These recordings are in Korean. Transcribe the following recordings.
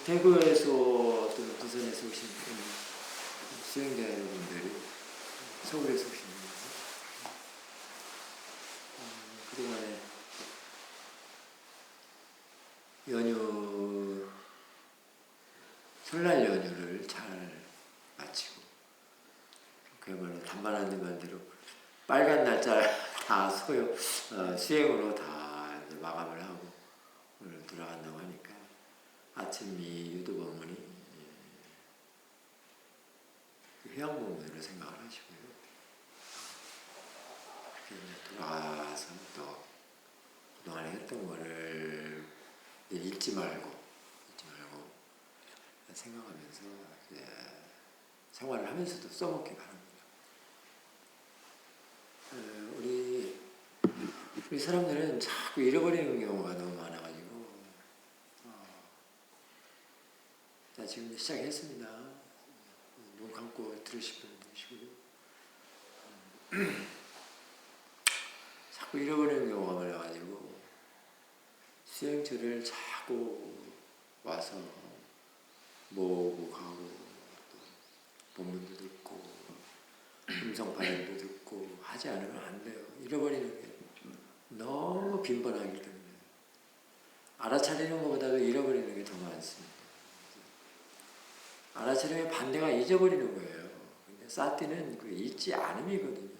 대구에서 또는 부산에서 오신 수행자 여러분들이 서울에서 오신 분들, 그동안에 연휴, 설날 연휴를 잘 마치고, 그야말로 단발하는 말대로 빨간 날짜 다 수행으로 다 이제 마감을 하고 오늘 돌아간다고 하니까 아침 이 유튜브 어머니 회양봉으로 생각을 하시고요. 그렇게 이제 돌아와서 또 그동안에 했던 거를 잊지 말고 생각하면서 이제 생활을 하면서도 써먹기 바랍니다. 우리 사람들은 자꾸 잃어버리는 경우가 너무 많아가지고, 자, 지금 시작했습니다. 눈 감고 들으시면 되시고요. 자꾸 잃어버리는 경우가 많아가지고 수행처를 자꾸 와서 모으고 가고 또 본문도 듣고 음성 발음도 듣고 하지 않으면 안 돼요. 잃어버리는 게 너무 빈번하기 때문에 알아차리는 것보다도 잃어버리는 게 더 많습니다. 알아차림의 반대가 잊어버리는 거예요. 근데 사티는 그 잊지 않음이거든요.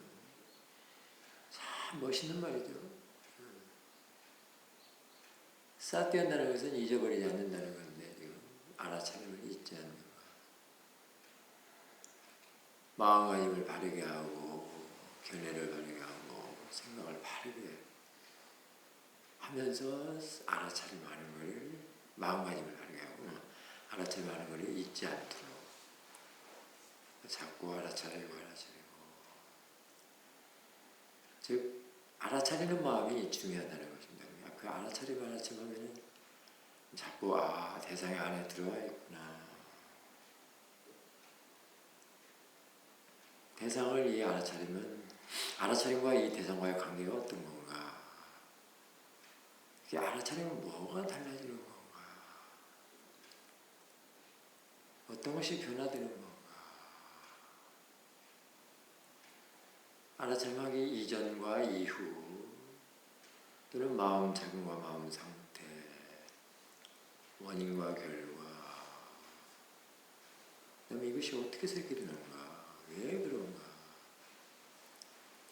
참 멋있는 말이죠. 사티한다는 것은 잊어버리지 않는다는 건데 지금 알아차림을 잊지 않는 거. 마음가짐을 바르게 하고 견해를 바르게 하고 생각을 바르게 하면서 알아차림하는 걸 마음가짐을 바르게 하고 알아차림하는 걸 잊지 않도록 자꾸 알아차리고 즉 알아차리는 마음이 중요하다는 것입니다. 그 알아차리면은 자꾸 대상이 안에 들어와 있구나. 대상을 이 알아차림과 이 대상과의 관계가 어떤 건가? 이 알아차리면 뭐가 달라지는 건가? 어떤 것이 변화되는 건가? 알아차림하기 이전과 이후 또는 마음 작용과 마음 상태, 원인과 결과, 그다음에 이것이 어떻게 생기는가, 왜 그런가,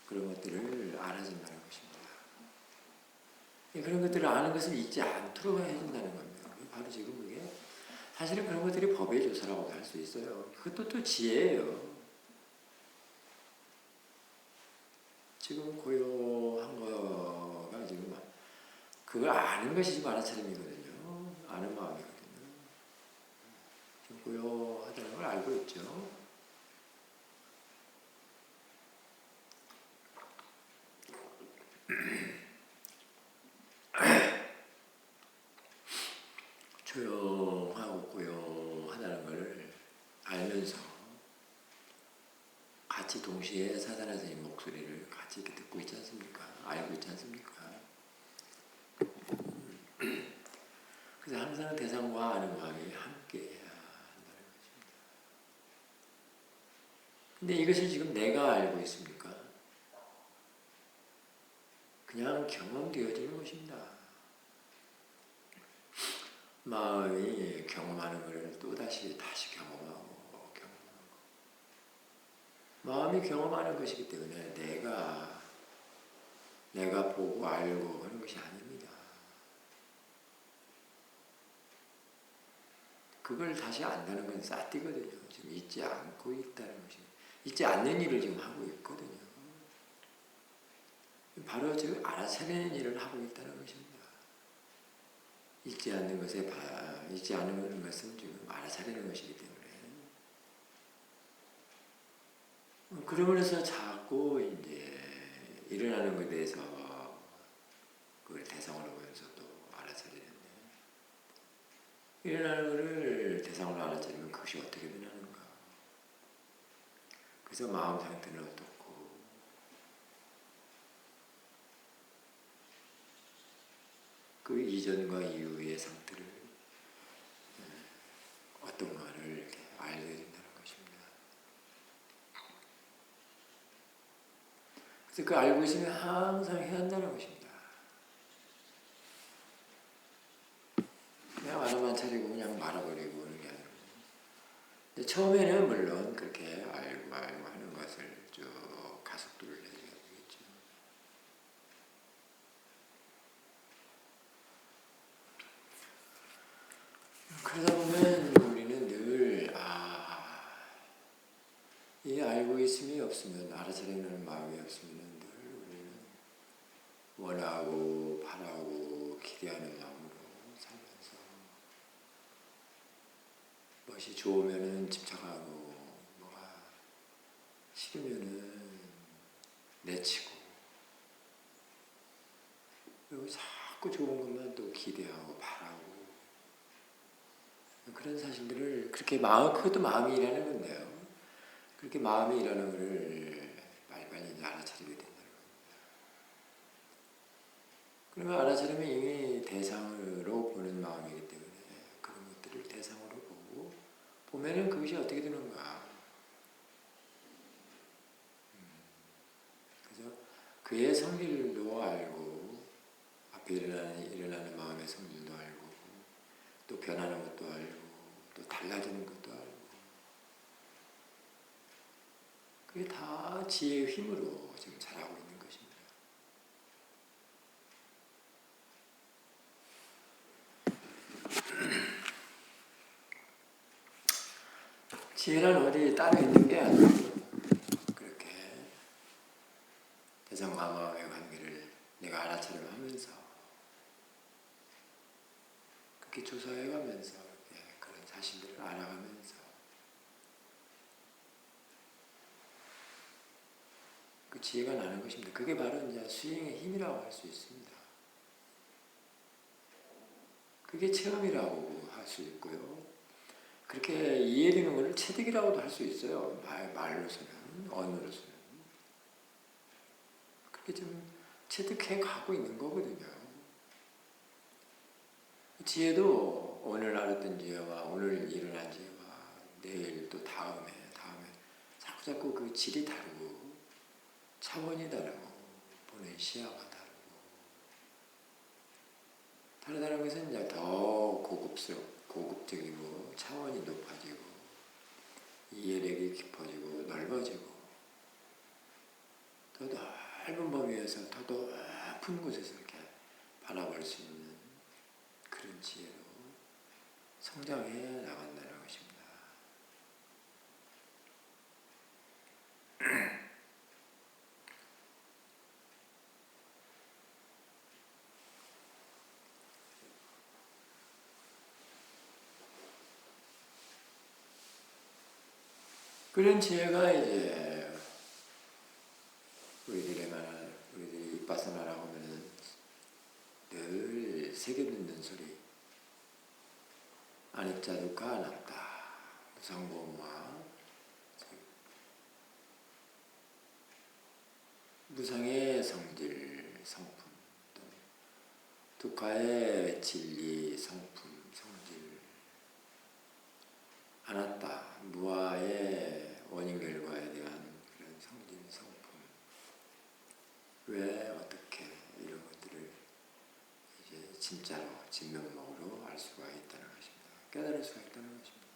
그런 것들을 알아준다는 것입니다. 그런 것들을 아는 것을 잊지 않도록 해준다는 겁니다. 바로 지금 그게 사실은 그런 것들이 법의 조사라고도 할 수 있어요. 그것도 또 지혜예요. 지금 고요한 거가 지금 그걸 아는 것이 지금 알아차림이거든요. 아는 마음이거든요. 지금 고요하다는 걸 알고 있죠. 조용하고 고요하다는 걸 알면서 같이 동시에 사단아 선생님 목소리를 같이 이렇게 듣고 있지 않습니까? 알고 있지 않습니까? 그래서 항상 대상과 아는 마음이 함께 해야 한다는 것입니다. 근데 이것을 지금 내가 알고 있습니까? 그냥 경험되어지는 것입니다. 마음이 경험하는 것을 또다시 경험하고 마음이 경험하는 것이기 때문에 내가 보고 알고 하는 것이 아닙니다. 그걸 다시 안다는 건 사띠거든요. 지금 잊지 않고 있다는 것입니다. 잊지 않는 일을 지금 하고 있거든요. 바로 지금 알아차리는 일을 하고 있다는 것입니다. 잊지 않는 것은 지금 알아차리는 것이기 때문에. 그러므로 해서 자꾸 이제 일어나는 것에 대해서 그걸 대상으로 보면서 또 알아차리는데, 일어나는 것을 대상으로 알아차리면 그것이 어떻게 변하는가? 그래서 마음 상태는 어떻고, 그 이전과 이후의 상태를 그래서 그 알고 있으면 항상 해야 한다는 것입니다. 그냥 마음만 차리고 그냥 말아버리고 그런 게 아니고. 근데 처음에는 물론 그렇게 알고 하는 것을 쭉 가속도를 내야 되겠죠. 그러다 보면 우리는 늘 이 알고 있음이 없으면, 알아차리는 마음이 없으면 늘 우리는 원하고 바라고 기대하는 마음으로 살면서 무엇이 좋으면은 집착하고 뭐가 싫으면은 내치고, 그리고 자꾸 좋은 것만 또 기대하고 바라고, 그런 사실들을 그렇게 그것도 마음이라는 건데요. 그렇게 마음이라는 것을 빨리빨리 이제 알아차리게 된다는 겁니다. 그러면 알아차리면 이미 대상으로 보는 마음이기 때문에 그런 것들을 대상으로 보고 보면은 그것이 어떻게 되는가. 그래서 그의 성질도 알고, 앞에 일어나는 마음의 성질도 알고, 또 변하는 것도 알고, 또 달라지는 것도 알고, 그게 다 지혜의 힘으로 지금 자라고 있는 것입니다. 지혜란 어디 따로 있는 게 아니고, 그렇게 대상과 마음의 관계를 내가 알아차려 하면서, 그렇게 조사해 가면서, 그런 사실들을 알아가면서, 그 지혜가 나는 것입니다. 그게 바로 이제 수행의 힘이라고 할 수 있습니다. 그게 체험이라고 할 수 있고요. 그렇게 이해되는 것을 체득이라고도 할 수 있어요. 말로서는, 언어로서는. 그렇게 좀 체득해 가고 있는 거거든요. 지혜도 오늘 알았던 지혜와 오늘 일어난 지혜와 내일 또 다음에 자꾸 그 질이 다르고 차원이 다르고 보는 시야가 다르고, 다르다는 것은 이제 더 고급적이고 차원이 높아지고 이해력이 깊어지고 넓어지고 더 넓은 범위에서 더 높은 곳에서 이렇게 바라볼 수 있는 그런 지혜로 성장해 나간다는 것입니다. 그런 지혜가 이제 우리들이 윗바사나라고 하면은 늘 새겨 듣는 소리, 아니짜 두카 아나tta, 무상보험화, 무상의 성질, 성품, 두카의 진리, 성품, 성질, 아나tta, 무아의 원인 결과에 대한 그런 성질, 성품, 왜 어떻게 이런 것들을 이제 진짜로 진면목으로 알 수가 있다는 것입니다. 깨달을 수가 있다는 것입니다.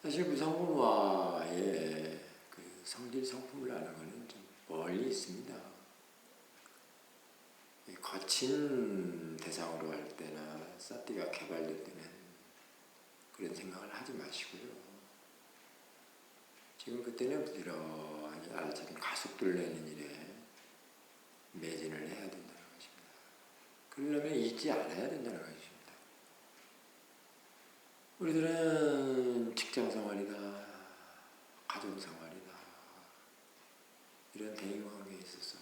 사실 무상보화의 그 성질 성품을 아는 것은 좀 멀리 있습니다. 거친 대상으로 할 때나 사티가 개발될 때는 그런 생각을 하지 마시고요. 지금 그때는 부지런히 알아차린 가속도를 내는 일에 매진을 해야 된다는 것입니다. 그러려면 잊지 않아야 된다는 것입니다. 우리들은 직장생활이다, 가정생활이다, 이런 대인관계에 있어서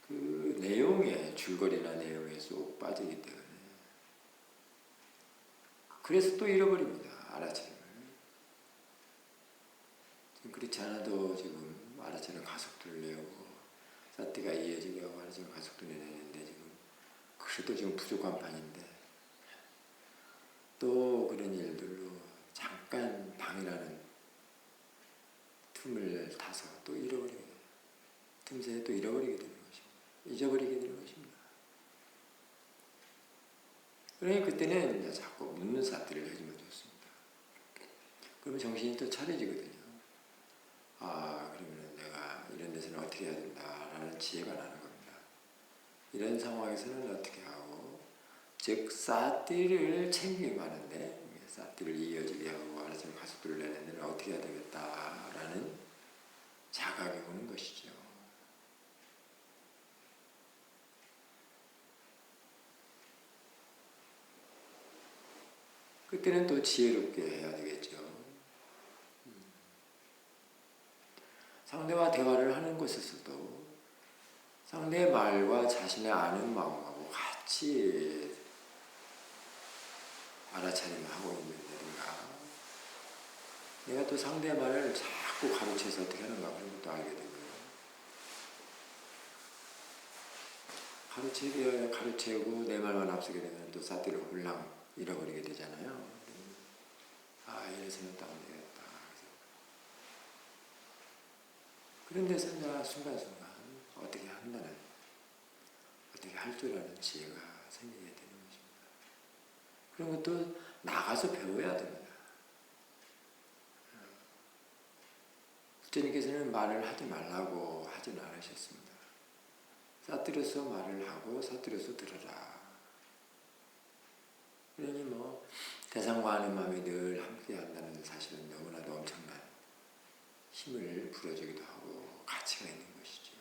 그 내용에, 줄거리나 내용에 쏙 빠지기 때문에 그래서 또 잃어버립니다. 알아차림을. 지금 그렇지 않아도 지금 알아차림 가속도를 내고 사티가 이어지게 하고 알아차림 가속도를 내는데 지금 그래도 지금 부족한 판인데 또 그런 일들로 잠깐 방해라는 틈을 타서 또 잃어버리게 돼요. 틈새에 또 잃어버리게 되는 것입니다. 잊어버리게 되는 것입니다. 그러니 그때는 이제 자꾸 묻는 사태를 해주면 좋습니다. 그러면 정신이 또 차려지거든요. 아, 그러면 내가 이런 데서는 어떻게 해야 된다라는 지혜가 나는 겁니다. 이런 상황에서는 어떻게 하고, 즉 사띠를 챙기게 하는데 사띠를 이어지게 하고 알아서 가속도를 내는 데는 어떻게 해야 되겠다라는 자각이 오는 것이죠. 그때는 또 지혜롭게 해야 되겠죠. 상대와 대화를 하는 곳에서도 상대의 말과 자신의 아는 마음하고 같이 알아차림을 하고 있는데든가, 내가 또 상대의 말을 자꾸 가르쳐서 어떻게 하는가 그런 것도 알게 되고요. 가르치고 내 말만 앞서게 되면 또 사띠를 홀랑 잃어버리게 되잖아요. 아, 이래서는 또 안 되겠다. 그런 데서 이제 순간순간 어떻게 한다는, 어떻게 할 줄 아는 지혜가 생기게 되는 것입니다. 그런 것도 나가서 배워야 됩니다. 부처님께서는 말을 하지 말라고 하지는 않으셨습니다. 사투려서 말을 하고 사투려서 들어라. 그러니 뭐 대상과 하는 마음이 늘 함께 한다는 사실은 너무나도 엄청난 힘을 불어주기도 하고 가치가 있는 것이죠.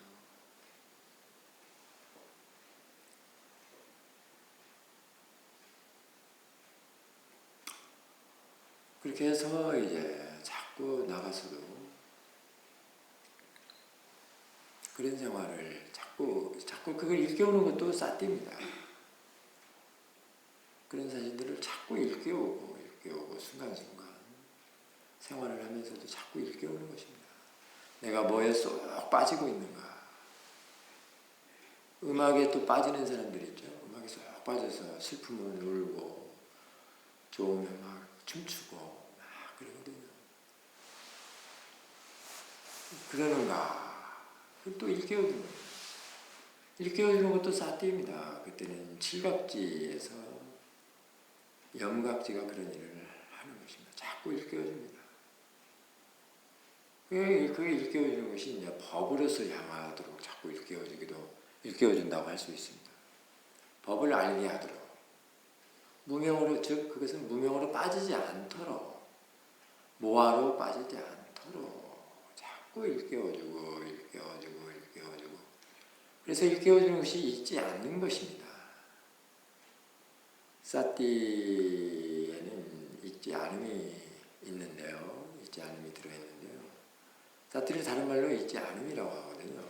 그렇게 해서 이제 자꾸 나가서도 그런 생활을 자꾸 그걸 일깨우는 것도 사띠입니다. 그런 사실들을 자꾸 일깨우고 순간순간 생활을 하면서도 자꾸 일깨우는 것입니다. 내가 뭐에 쏙 빠지고 있는가. 음악에 또 빠지는 사람들 있죠. 음악에 쏙 빠져서 슬프면 울고 좋으면 막 춤추고 막 그러거든요. 그러는가. 또 일깨워주는 거예요. 일깨워주는 것도 사띠입니다. 그때는 칠각지에서 염각지가 그런 일을 하는 것입니다. 자꾸 일깨워줍니다. 그게 일깨워주는 것이 이제 법으로서 향하도록 자꾸 일깨워준다고 할 수 있습니다. 법을 알게 하도록. 무명으로, 즉, 그것은 무명으로 빠지지 않도록, 모화로 빠지지 않도록 자꾸 일깨워주고. 그래서 일깨워주는 것이 있지 않는 것입니다. 사띠에는 있지 않음이 있는데요. 있지 않음이 들어있는데요. 사띠를 다른 말로 있지 않음이라고 하거든요.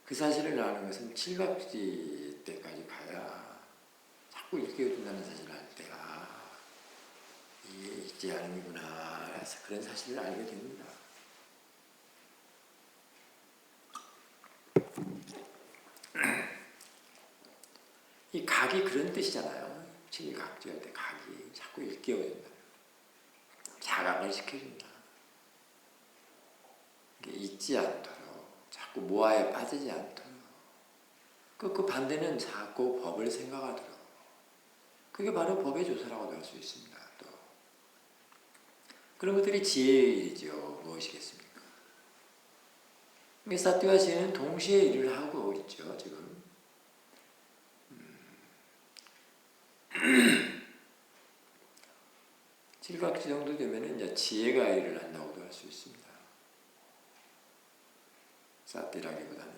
그 사실을 아는 것은 칠각지 때까지 가야 자꾸 일깨워준다는 사실을 알 때야 이게 있지 않음이구나 해서 그런 사실을 알게 됩니다. 이 각이 그런 뜻이잖아요. 칠각지할 때 각이 자꾸 일깨워준다. 자각을 시켜준다. 잊지 않도록, 자꾸 모아에 빠지지 않도록. 그 반대는 자꾸 법을 생각하도록. 그게 바로 법의 조사라고도 할 수 있습니다. 또 그런 것들이 지혜의 일이죠. 무엇이겠습니까? 사띠와 지혜는 동시에 일을 하고 있죠. 지금. 칠각지 정도 되면 이제 지혜가 일을 한다고도 할 수 있습니다. 사띠라기보다는.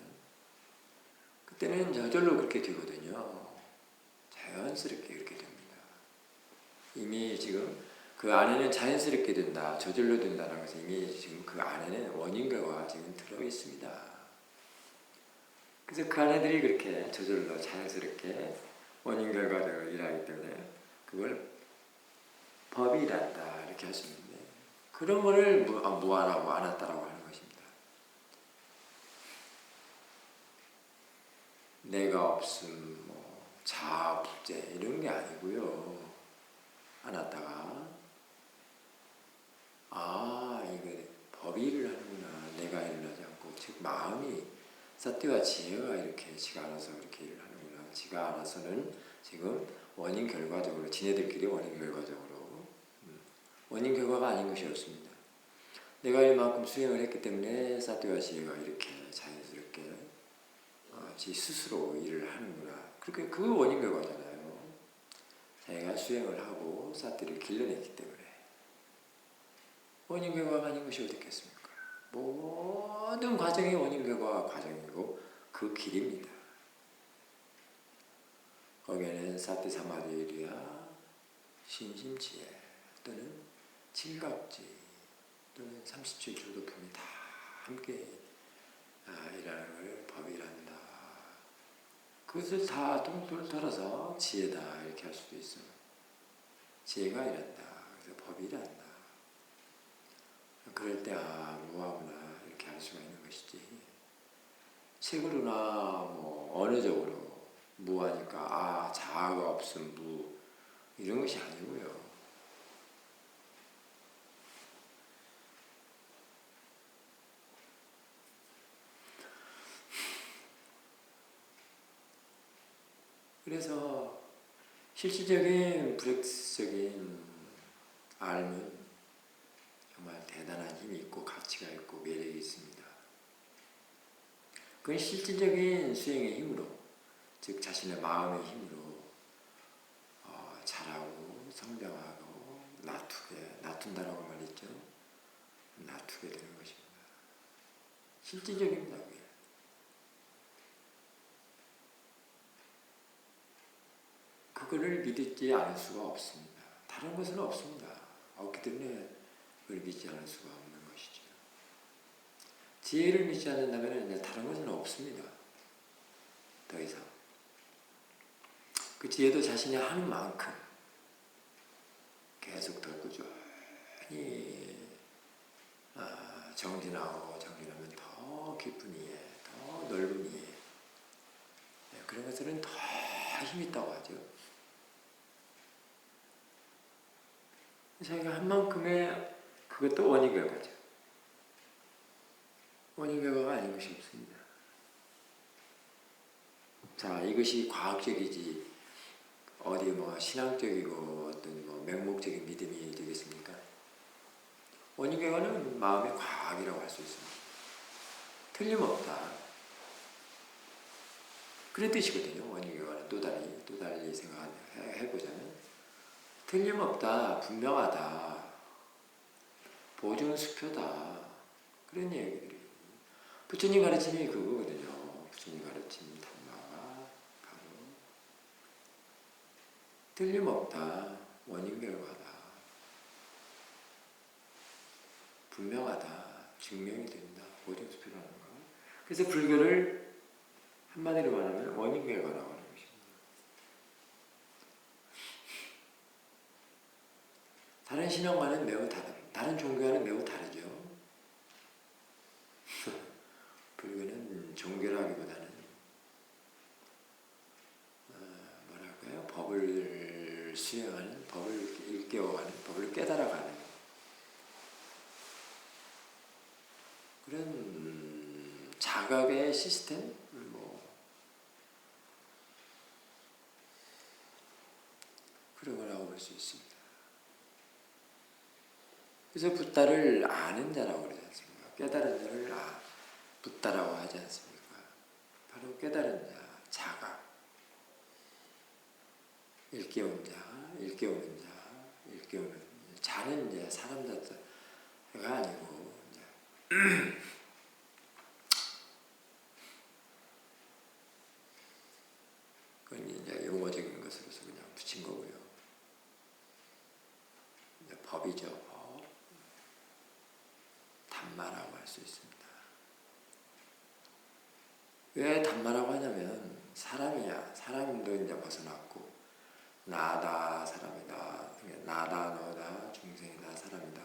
그때는 저절로 그렇게 되거든요. 자연스럽게 그렇게 됩니다. 이미 지금 그 안에는 자연스럽게 된다, 저절로 된다는 것은 이미 지금 그 안에는 원인과가 지금 들어 있습니다. 그래서 그 안에들이 그렇게 저절로 자연스럽게 원인 결과를 일하기 때문에 그걸 법이란다 이렇게 할 수 있는데, 그런 거를 무아라고 안았다라고 하는 것입니다. 내가 없음, 자아불재 이런 게 아니고요. 안았다가 이거 법이 일을 하는구나. 마음이 사티와 지혜가 이렇게 지가 알아서 이렇게 일을 하는구나. 지가 알아서는 지금 원인 결과적으로 지네들끼리 원인 결과적으로 원인 결과가 아닌 것이 없습니다. 내가 이만큼 수행을 했기 때문에 사티와 지혜가 이렇게 자연스럽게 지 스스로 일을 하는구나. 그렇게 그 원인 결과잖아요. 자기가 수행을 하고 사티를 길러냈기 때문에 원인 결과가 아닌 것이 어디 있겠습니까? 모든 과정이 원인 결과 과정이고 그 길입니다. 거기에는 사티 사마디리아 심심지혜 또는 칠각지 또는 37조 도품이 다 함께 일하는 걸 법이란다. 그것을 다 통틀을 털어서 지혜다 이렇게 할 수도 있어요. 지혜가 이란다. 그래서 법이 이란다. 그럴 때 무하구나 이렇게 할 수가 있는 것이지. 책으로나 언어적으로 무하니까 자아가 없음 무 이런 것이 아니고요. 그래서 실질적인 브렉스적인 알은 정말 대단한 힘이 있고 가치가 있고 매력이 있습니다. 그건 실질적인 수행의 힘으로, 즉 자신의 마음의 힘으로 자라고 성장하고 놔둔다라고 말했죠. 놔두게 되는 것입니다. 실질적입니다. 그게. 그거를 믿지 않을 수가 없습니다. 다른 것은 없습니다. 없기 때문에 그걸 믿지 않을 수가 없는 것이죠. 지혜를 믿지 않는다면 이제 다른 것은 없습니다. 더 이상. 그 지혜도 자신이 하는 만큼 계속 더 꾸준히 정진하고 정진하면 더 깊은 이해, 더 넓은 이해 그런 것들은 더 힘이 있다고 하죠. 자기가 한 만큼의 그것도 원인 결과죠. 원인 결과가 아닌 것이 없습니다. 자, 이것이 과학적이지 어디 신앙적이고 어떤 맹목적인 믿음이 되겠습니까? 원인 결과는 마음의 과학이라고 할 수 있습니다. 틀림없다. 그런 뜻이거든요. 원인 결과는 또 달리 생각해보자면 틀림없다, 분명하다, 보증수표다 그런 얘기들이 부처님 가르침이 그거거든요. 부처님 가르침 단마가 바로 틀림없다, 원인 결과다, 분명하다, 증명이 된다, 보증수표라는 거. 그래서 불교를 한마디로 말하면 원인 결과라고 하는 것입니다. 다른 신앙과는 매우 다른 종교와는 매우 다르죠. 불교는 종교라기보다는 법을 수행하는, 법을 일깨워가는, 법을 깨달아가는 그런 자각의 시스템, 그런 거라고 볼 수 있습니다. 그래서 붓다를 아는 자라고 그러지 않습니까? 깨달은 자를 붓다라고 하지 않습니까? 바로 깨달은 자, 자각, 일깨운 자, 일깨우는 자, 일깨우는 자는 이제 사람 자가 아니고 그건 이제 용어적인 것으로서 그냥 붙인 거고요. 이제 법이죠, 법. 단마라고 할 수 있습니다. 왜 단마라고 하냐면 사람이야. 사람도 이제 벗어났고 나다, 사람이다. 나다, 너다, 중생이다, 사람이다.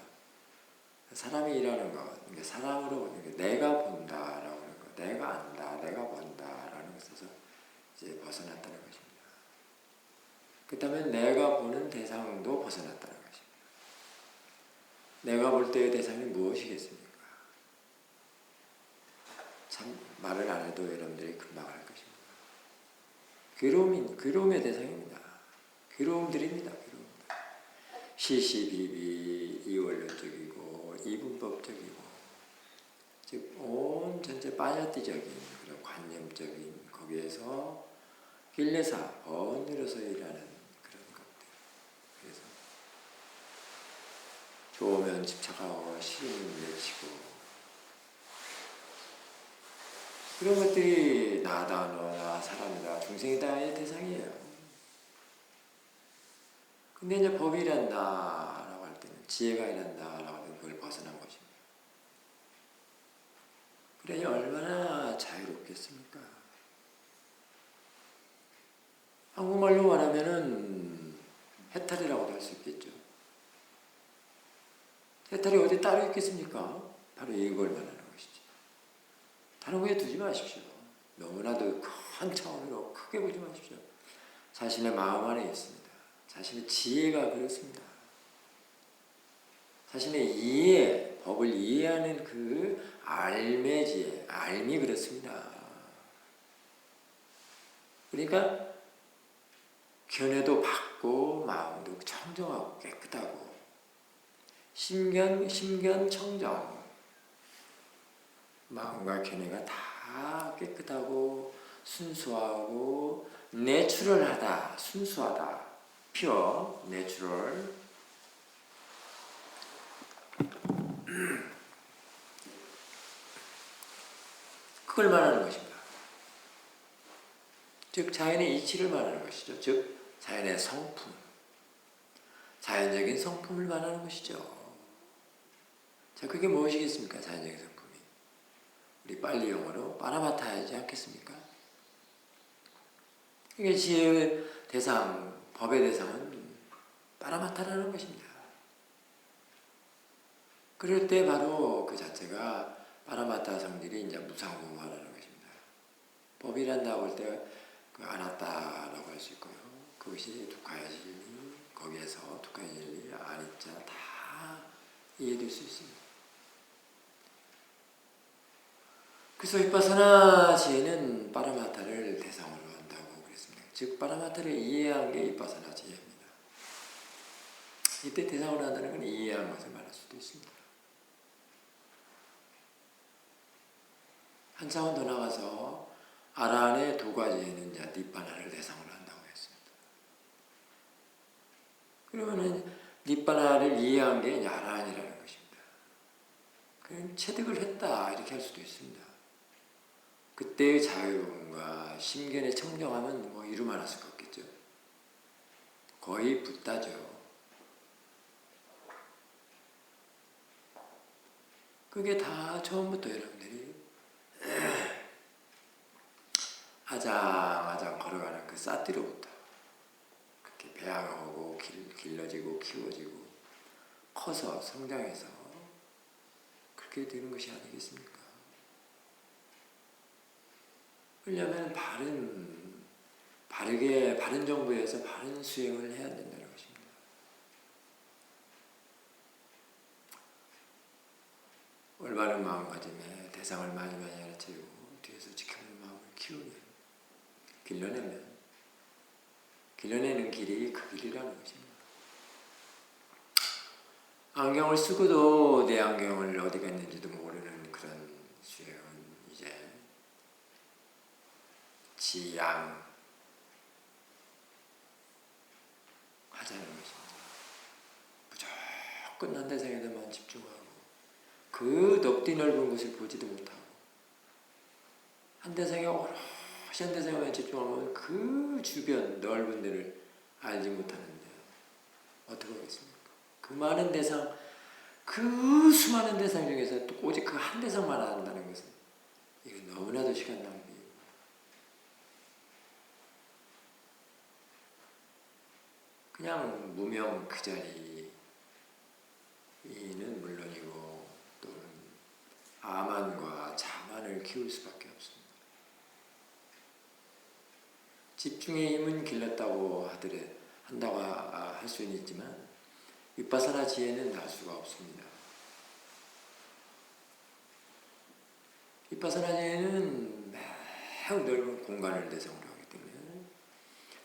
사람이 일하는 것, 사람으로 내가 본다라고 하는 것, 내가 안다, 내가 본다라는 것에서 이제 벗어났다는 것입니다. 그렇다면 내가 보는 대상도 벗어났다는 것입니다. 내가 볼 때의 대상이 무엇이겠습니까? 말을 안 해도 여러분들이 금방 알 것입니다. 괴로움의 대상입니다. 괴로움들입니다. 괴로움들. 시시비비 이원론적이고 이분법적이고 즉 온 전체 빠져띠적인 그런 관념적인 거기에서 길레사 번으로서 일하는 그런 것들. 그래서 좋으면 집착하고 싫으면 내치고 그런 것들이 나다 너다 사람이다 중생이다의 대상이에요. 근데 이제 법이 일한다라고 할 때는 지혜가 일한다라고 할 때는 그걸 벗어난 것입니다. 그러니 얼마나 자유롭겠습니까? 한국말로 말하면은 해탈이라고도 할 수 있겠죠. 해탈이 어디 따로 있겠습니까? 바로 이걸 말하는 것이지. 다른 거에 두지 마십시오. 너무나도 큰 차원으로 크게 보지 마십시오. 자신의 마음 안에 있습니다. 자신의 지혜가 그렇습니다. 자신의 이해, 법을 이해하는 그 알매 지혜, 알미 그렇습니다. 그러니까 견해도 밝고 마음도 청정하고 깨끗하고 심견청정 마음과 견해가 다 깨끗하고 순수하고 내추럴하다, 순수하다, 퓨어, 내추럴. 그걸 말하는 것입니다. 즉 자연의 이치를 말하는 것이죠. 즉 자연의 성품, 자연적인 성품을 말하는 것이죠. 자, 그게 무엇이겠습니까? 자연적인 성품이. 우리 빨리 영어로 파라마타이지 않겠습니까? 이게 지혜의 대상, 법의 대상은 파라마타라는 것입니다. 그럴 때 바로 그 자체가 파라마타 성질이 이제 무상무화라는 것입니다. 법이란다고 할 때 그 아나타라고 할 수 있고요. 그것이 두카야 진리, 거기에서 두카야 진리, 아니자 다 이해될 수 있습니다. 그래서 비파사나 지혜는 파라마타를 대상으로 한다고 그랬습니다. 즉 파라마타를 이해한 게 비파사나 지혜입니다. 이때 대상으로 한다는 건 이해한 것을 말할 수도 있습니다. 한 차원 더 나가서 아라한의 두 가지에는 이제 니빠나를 대상으로 한다고 했습니다. 그러면은 니빠나를 이해한 게 아라한이라는 것입니다. 그럼 체득을 했다 이렇게 할 수도 있습니다. 그때의 자유로움과 심견의 청정함은 뭐 이루 말할 수가 없겠죠. 거의 붓다죠. 그게 다 처음부터 여러분들이 아장아장 걸어가는 그 싸띠로부터 그렇게 배양하고 길러지고 키워지고 커서 성장해서 그렇게 되는 것이 아니겠습니까? 그러려면 바른 정부에서 바른 수행을 해야 된다는 것입니다. 올바른 마음가짐에 대상을 많이 알아채고 뒤에서 지켜보는 마음을 길러내는 길이 그 길이라는 것입니다. 안경을 쓰고도 내 안경을 어디가 있는지도 모르는 그런 수행은 이제 지양 하자는 것입니다. 무조건 난대상에다만 집중하고 그 높디 넓은 곳을 보지도 못하고 한대상에 오롯이 한대상에만 집중하면 그 주변 넓은 데를 알지 못하는데 어떻게 하겠습니까? 그 많은 대상, 그 수많은 대상 중에서 또 오직 그 한 대상만 한다는 것은 이게 너무나도 시간 낭비예요. 그냥 무명 그 자리는 물론이고 또는 아만과 자만을 키울 수밖에 없습니다. 집중의 힘은 길렀다고 한다고 할 수는 있지만 윗바사나 지혜는 할 수가 없습니다. 비파사나 지혜는 매우 넓은 공간을 대상으로 하기 때문에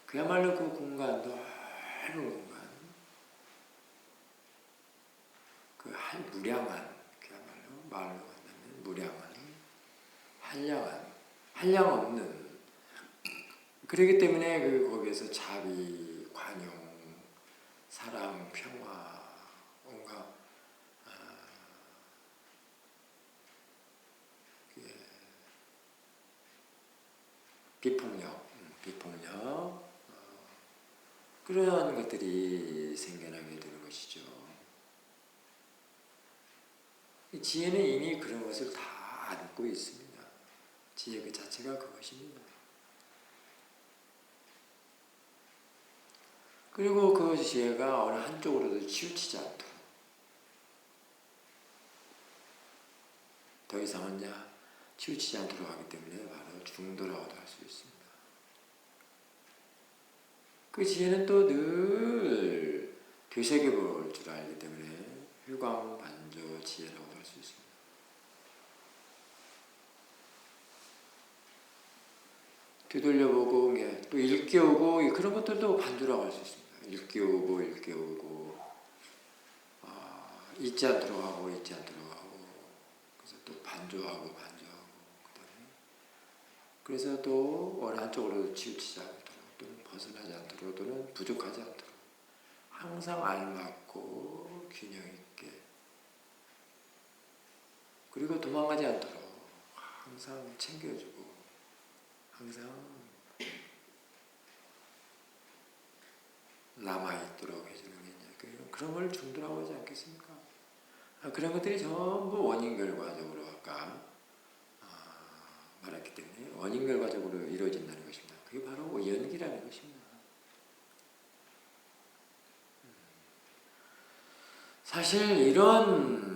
그야말로 그 공간, 넓은 공간, 그 무량한, 그야말로 말로 한다면 무량한, 한량 없는, 그렇기 때문에 거기에서 자비, 관용, 사랑, 평화, 온갖 비폭력, 그런 것들이 생겨나게 되는 것이죠. 지혜는 이미 그런 것을 다 안고 있습니다. 지혜 그 자체가 그것입니다. 그리고 그 지혜가 어느 한쪽으로도 치우치지 않도록 더 이상은 치우치지 않도록 하기 때문에 바로 중도라고도 할 수 있습니다. 그 지혜는 또 늘 되새겨볼 줄 알기 때문에 휴광반조 지혜라고도 할 수 있습니다. 되돌려보고 또 일깨우고 그런 것들도 반조라고 할 수 있습니다. 일깨우고 잊지 않도록 하고 그래서 또 반조하고 그다음에 그래서 또 어느 한쪽으로 치우치지 않도록 또는 벗어나지 않도록 또는 부족하지 않도록 항상 알맞고 균형 있게 그리고 도망가지 않도록 항상 챙겨주고 항상 남아있도록 해주는 게 그런 걸 중도라고 하지 않겠습니까? 그런 것들이 전부 원인 결과적으로 아까 말했기 때문에 원인 결과적으로 이루어진다는 것입니다. 그게 바로 연기라는 것입니다. 사실 이런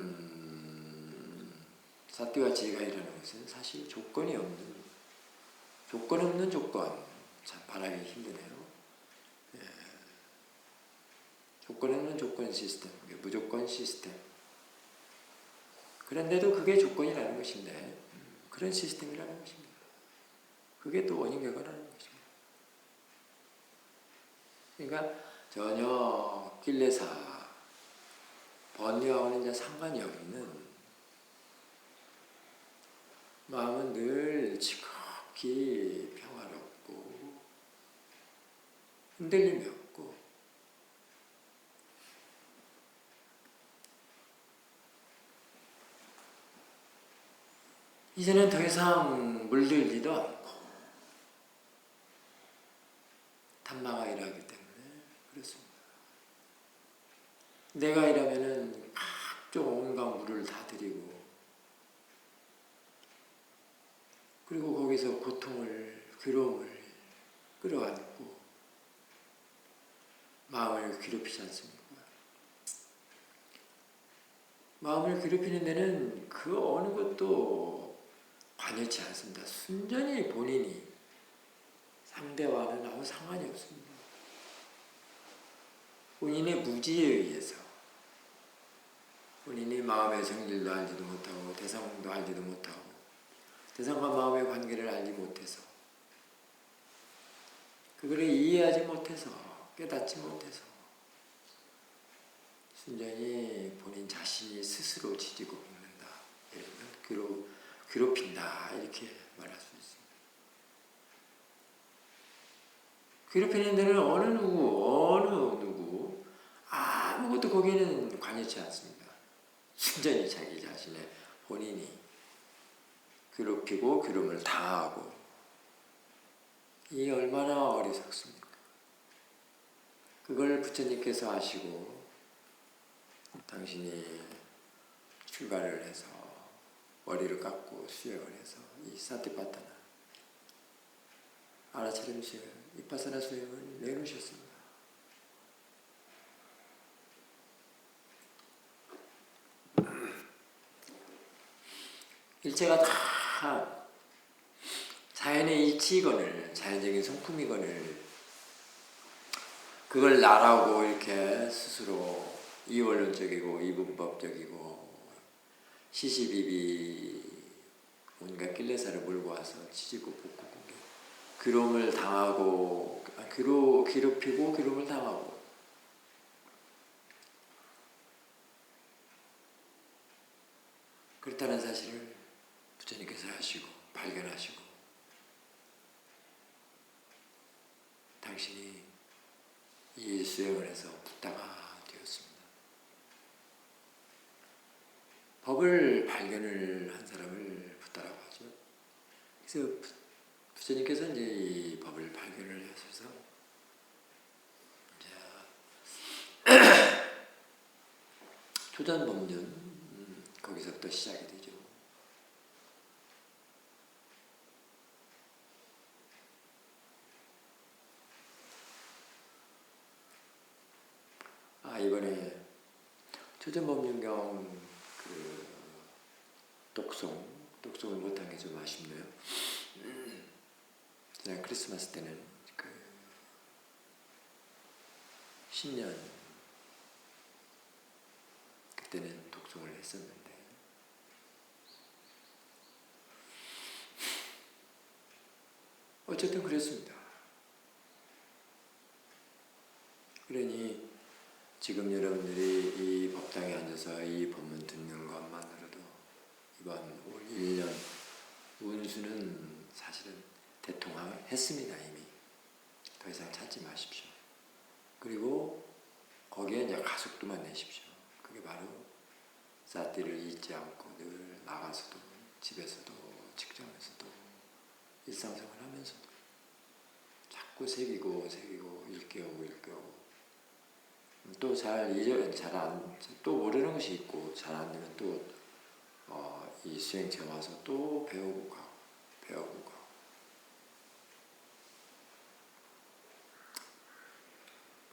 사띠와 지혜가 일하는 것은 사실 조건 없는 조건, 참 바라기 힘드네요. 조건 없는 조건 시스템, 무조건 시스템. 그런데도 그게 조건이라는 것인데 그런 시스템이라는 것입니다. 그게 또 원인 결과라는 것입니다. 그러니까 전혀 kilesa, 번뇌하고는 상관이 없는 마음은 늘 지극히 평화롭고 흔들림이 없고 이제는 더 이상 물들지도 않고 탐마가 일하기 때문에 그렇습니다. 내가 일하면은 각종 온갖 물을 다 들이고 그리고 거기서 고통을, 괴로움을 끌어안고 마음을 괴롭히지 않습니까? 마음을 괴롭히는 데는 그 어느 것도 관여치 않습니다. 순전히 본인이 상대와는 아무 상관이 없습니다. 본인의 무지에 의해서 본인이 마음의 성질도 알지도 못하고 대상도 알지도 못하고 대상과 마음의 관계를 알지 못해서 그거를 이해하지 못해서 깨닫지 못해서 순전히 본인 자신이 스스로 지지고 볶는다. 이러면 괴롭힌다. 이렇게 말할 수 있습니다. 괴롭히는 데는 어느 누구 아무것도 거기에는 관여치 않습니다. 순전히 자기 자신의 본인이 괴롭히고 괴로움을 당하고 이 얼마나 어리석습니까? 그걸 부처님께서 아시고 당신이 출가를 해서 머리를 깎고 수행을 해서 이 사티파타나 알아차림 수행, 비파사나 수행을 내놓으셨습니다. 일체가 다 자연의 이치이거늘, 자연적인 성품이거늘 그걸 나라고 이렇게 스스로 이원론적이고 이분법적이고 시시비비 온갖 흑역사를 몰고 와서 치지고 볶고 괴로움을 당하고 괴롭히고 괴로움을 당하고 그렇다는 사실을 부처님께서 하시고 발견하시고 당신이 이 수행을 해서 붓다가 되었습니다. 법을 발견을 한 사람을 붓다라고 하죠. 그래서 부처님께서 이제 이 법을 발견을 하셔서 초전법륜 거기서부터 시작이 되죠. 이번에 초전법륜경 그 독송을 못한 게 좀 아쉽네요. 지난 크리스마스 때는 그 신년 그때는 독송을 했었는데 어쨌든 그랬습니다. 그러니 지금 여러분들이 이 법당에 앉아서 이 법문 듣는 것만으로도 이번 올 1년 운수는 사실은 대통합했습니다. 이미. 더 이상 찾지 마십시오. 그리고 거기에 이제 가속도만 내십시오. 그게 바로 사띠를 잊지 않고 늘 나가서도 집에서도 직장에서도 일상생활 하면서도 자꾸 새기고 일깨우고 또 또 모르는 것이 있고 잘 안 되면 또 이 수행체 와서 또 배우고 가고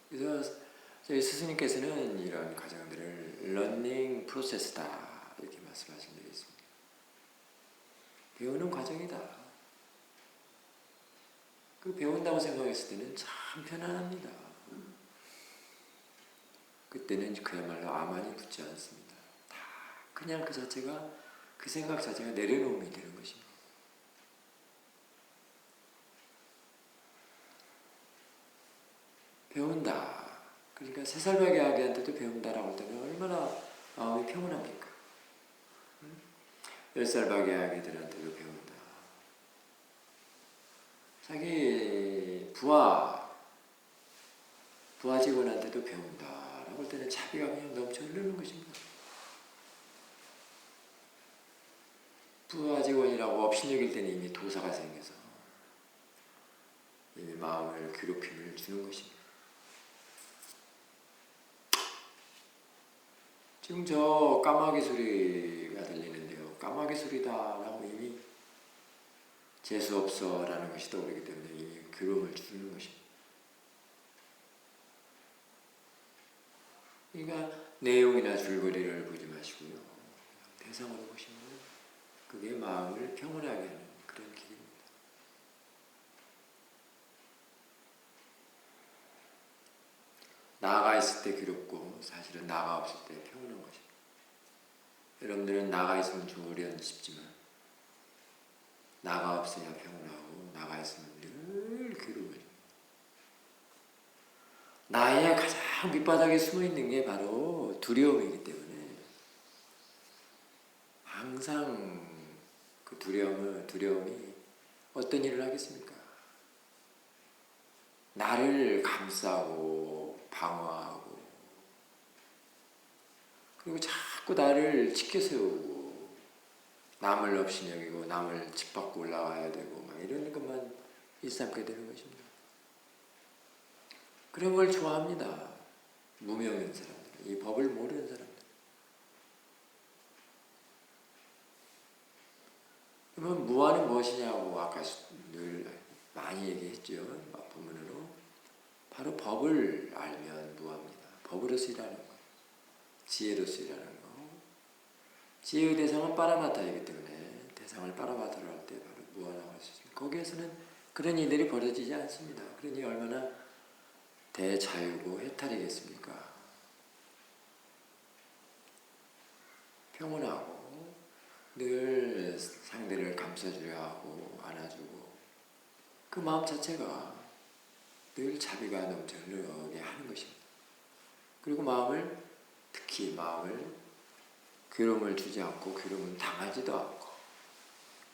그래서 저희 스승님께서는 이런 과정들을 러닝 프로세스다 이렇게 말씀하신 적이 있습니다. 배우는 과정이다. 그 배운다고 생각했을 때는 참 편안합니다. 그때는 그야말로 아만이 붙지 않습니다. 다 그냥 그 생각 자체가 내려놓음이 되는 것입니다. 배운다. 그러니까 3살박이 아기한테도 배운다라고 할 때는 얼마나 마음이 평온합니까? 10살박이 아기들한테도 배운다. 자기 부하 직원한테도 배운다라고 할 때는 자비가 그냥 넘쳐 흐르는 것입니다. 부하 직원이라고 업신여길 때는 이미 도사가 생겨서 이미 마음을 괴롭힘을 주는 것입니다. 지금 저 까마귀 소리가 들리는데요. 까마귀 소리다라고 이미 재수없어라는 것이 떠오르기 때문에 이미 괴로움을 주는 것입니다. 그러니까 내용이나 줄거리를 보지 마시고요. 대상으로 보시면 그게 마음을 평온하게 하는 그런 길입니다. 나가 있을 때 괴롭고 사실은 나가 없을 때 평온한 것입니다. 여러분들은 나가 있으면 좋으련 싶지만 나가 없어야 평온하고 나가 있으면 늘 괴로워요. 나의 가장 밑바닥에 숨어있는 게 바로 두려움이기 때문에 항상 그 두려움이 어떤 일을 하겠습니까? 나를 감싸고 방어하고 그리고 자꾸 나를 지켜세우고 남을 없이 여기고 남을 짓밟고 올라와야 되고 막 이런 것만 일삼게 되는 것입니다. 그런 걸 좋아합니다. 무명인 사람들, 이 법을 모르는 사람들. 그러면 무아는 무엇이냐고 아까 늘 많이 얘기했죠. 법문으로. 바로 법을 알면 무아입니다. 법으로서 일하는 거. 지혜로서 일하는 거. 지혜의 대상은 빠라마타이기 때문에 대상을 빠라마타로 할 때 바로 무아라고 할 수 있습니다. 거기에서는 그런 일들이 벌어지지 않습니다. 그러니 얼마나 대자유고 해탈이겠습니까? 평온하고 늘 상대를 감싸주려 하고 안아주고 그 마음 자체가 늘 자비가 넘쳐 흐르게 하는 것입니다. 그리고 특히 마음을 괴로움을 주지 않고 괴로움을 당하지도 않고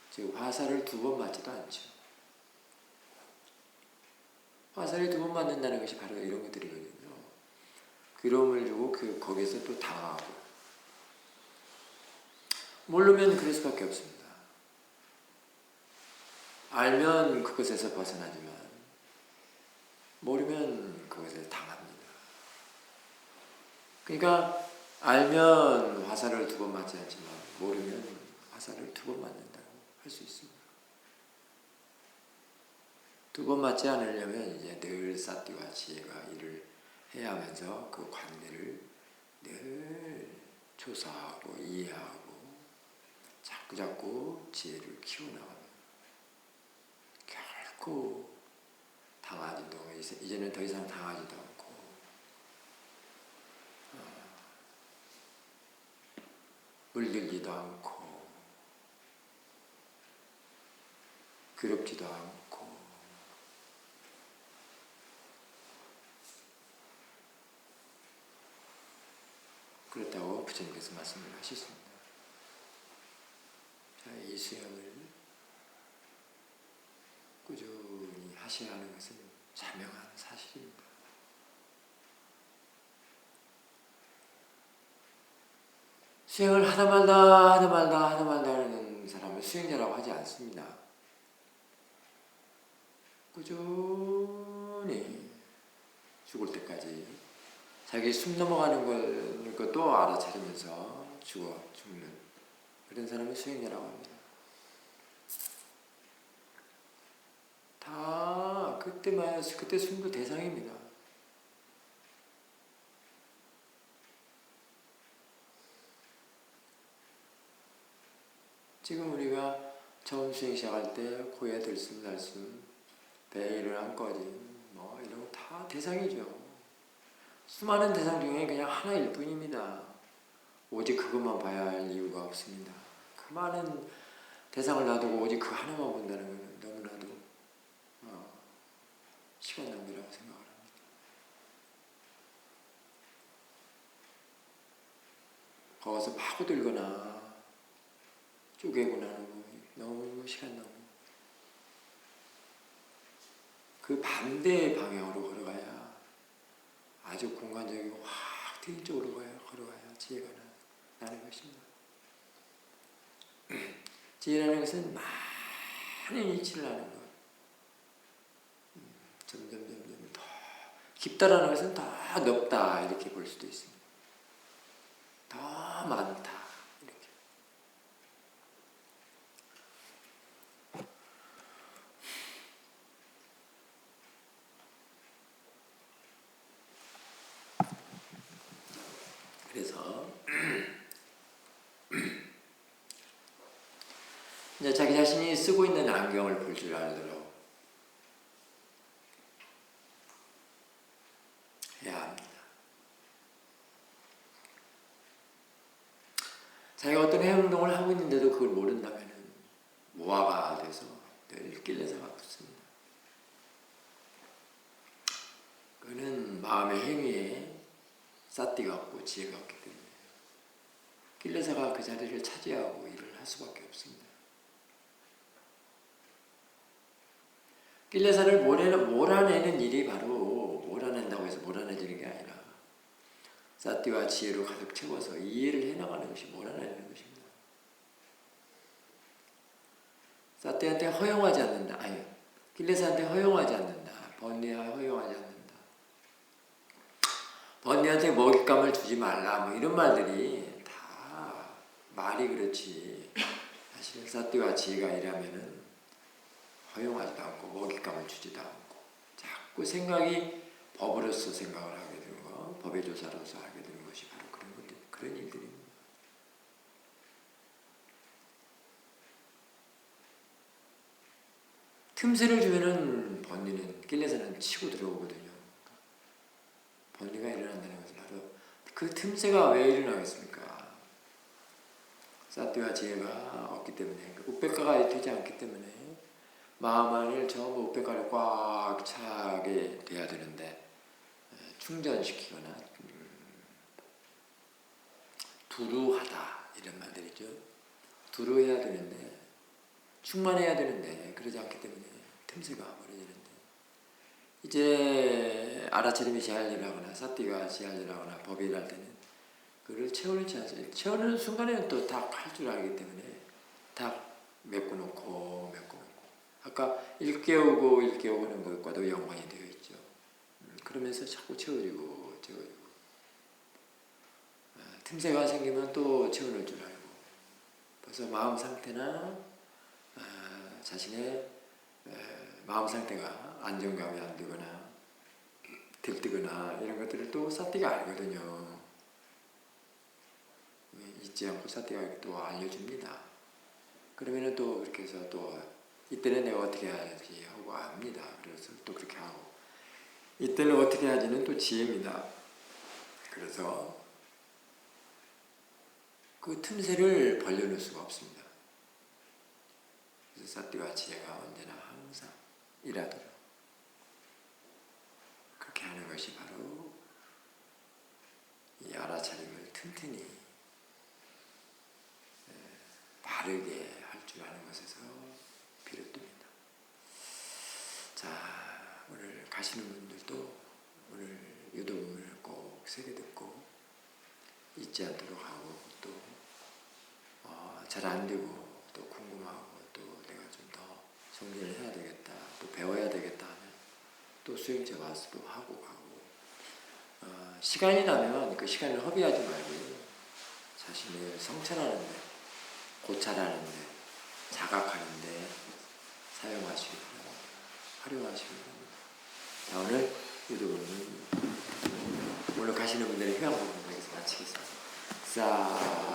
즉 화살을 2번 맞지도 않죠. 화살이 2번 맞는다는 것이 바로 이런 것들이거든요. 괴로움을 주고 거기서 또 당하고 모르면 그럴 수밖에 없습니다. 알면 그것에서 벗어나지만 모르면 그것에 당합니다. 그러니까 알면 화살을 2번 맞지 않지만 모르면 화살을 2번 맞는다고 할 수 있습니다. 2번 맞지 않으려면 이제 늘 사띠와 지혜가 일을 해야 하면서 그 관계를 늘 조사하고 이해하고 자꾸자꾸 지혜를 키워나갑니다. 결코 이제는 더 이상 당하지도 않고 물들지도 않고 괴롭지도 않고 그렇다고 부처님께서 말씀을 하셨습니다. 자, 이 수행을 꾸준히 하셔야 하는 것은 자명한 사실입니다. 수행을 하다 말다 하는 사람을 수행자라고 하지 않습니다. 꾸준히 죽을 때까지 자기 숨 넘어가는 것도 알아차리면서 죽는 그런 사람을 수행자라고 합니다. 다 그때 숨도 대상입니다. 지금 우리가 처음 수행 시작할 때 코에 들숨 날숨 배에 일어난 꺼짐 이런 거 다 대상이죠. 수많은 대상 중에 그냥 하나일 뿐입니다. 오직 그것만 봐야 할 이유가 없습니다. 그 많은 대상을 놔두고 오직 그 하나만 본다는 것은 너무나도 시간 낭비라고 생각을 합니다. 거기서 파고들거나 쪼개고 나는 거 너무 시간 낭비. 그 반대의 방향으로 걸어가야 아주 공간적이고 확 트인 쪽으로 걸어가야 지혜가 나는 것입니다. 지혜라는 것은 많은 이치를 하는 것. 점점 더 깊다라는 것은 더 넓다 이렇게 볼 수도 있습니다. 더 많다 이렇게. 그래서 이제 자기 자신이 쓰고 있는 안경을 볼 줄 알도록 해야 합니다. 자기가 어떤 행동을 하고 있는데도 그걸 모른다면 모화가 돼서 늘 낄레사가 붙습니다. 그는 마음의 행위에 사띠가 없고 지혜가 없기 때문에 낄레사가 그 자리를 차지하고 일을 할 수밖에 없습니다. 낄레사를 몰아내는 일이 바로 몰아낸다고 해서 몰아내지는 게 아니라 사띠와 지혜로 가득 채워서 이해를 해나가는 것이 몰아내는 것입니다. 사띠한테 허용하지 않는다. 낄레사한테 허용하지 않는다. 번뇌에 허용하지 않는다. 번뇌한테 먹잇감을 주지 말라. 이런 말들이 다 말이 그렇지. 사실 사띠와 지혜가 일하면은 허용하지도 않고 먹잇감을 주지도 않고 자꾸 생각이 법으로서 생각을 하게 되는 거, 법의 조사로서 하게 되는 것이 바로 그런 일들입니다. 틈새를 주면은 번뇌는 낄레사는 치고 들어오거든요. 번뇌가 일어난다는 것은 바로 그 틈새가 왜 일어나겠습니까? 사띠와 지혜가 없기 때문에 우백가가 되지 않기 때문에 마음 안을 전부 우백가를 꽉 차게 돼야 되는데 충전시키거나 두루하다 이런 말들이죠. 두루해야 되는데 충만해야 되는데 그러지 않기 때문에 틈새가 벌어지는데 이제 알아차림이 제한이라거나 사띠가 제한이라거나 법이 일할 때는 그를 채워놓지 않습니다. 채워놓는 순간에는 또 다 할 줄 알기 때문에 다 메꿔놓고 아까 일깨우는 것과도 연관이 되어 있죠. 그러면서 자꾸 채워지고 틈새가 생기면 또 채워놓을 줄 알고 그래서 마음 상태나 자신의 마음 상태가 안정감이 안 되거나 들뜨거나 이런 것들을 또 사띠가 알거든요. 잊지 않고 사띠가 또 알려줍니다. 그러면은 또 그렇게 해서 또 이때는 내가 어떻게 해야지 하고 압니다. 그래서 또 그렇게 하고 이때는 어떻게 해야지는 또 지혜입니다. 그래서 그 틈새를 벌려놓을 수가 없습니다. 그래서 사띠와 지혜가 언제나 항상 일하도록 그렇게 하는 것이 바로 이 알아차림을 튼튼히 바르게 할 줄 아는 것에서 비롯됩니다. 자, 오늘 가시는 분들도 오늘 유도문을 꼭 새겨 듣고 잊지 않도록 하고 또 잘 안 되고 또 궁금하고 또 내가 좀 더 정리를 해야 되겠다 또 배워야 되겠다 하면 또 수행자 와서 또 하고 가고 시간이 나면 그 시간을 허비하지 말고 자신을 성찰하는데 고찰하는데 자각하는데 사용하시고 활용하시기 바랍니다. 오늘 유도문은 오늘 가시는 분들의 휴양 부분을 여기서 마치겠습니다. 자.